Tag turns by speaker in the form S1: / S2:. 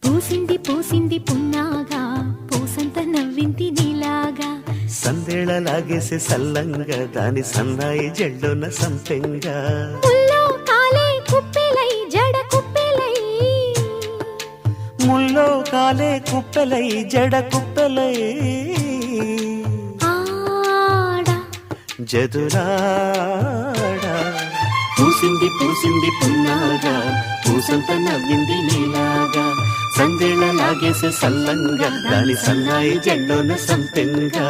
S1: పూసింది పూసింది పున్నాగా పూసంత నవ్వింది నీలాగా
S2: సందేళలాగేసే సల్లంగా దాని సన్నాయి జెళ్ళున సంపెంగా
S1: ముల్లో కాలే కుప్పెలై జడ కుప్పెలై
S2: ముల్లో కాలే కుప్పెలై జడ కుప్పెలై
S1: ఆడా
S2: జదురాడా పూసింది పూసింది పున్నాగా పూసంత నవ్వింది నీలాగా సందేళలాగేసే సల్లంగా దాని సన్నాయి జెళ్ళున సంపెంగా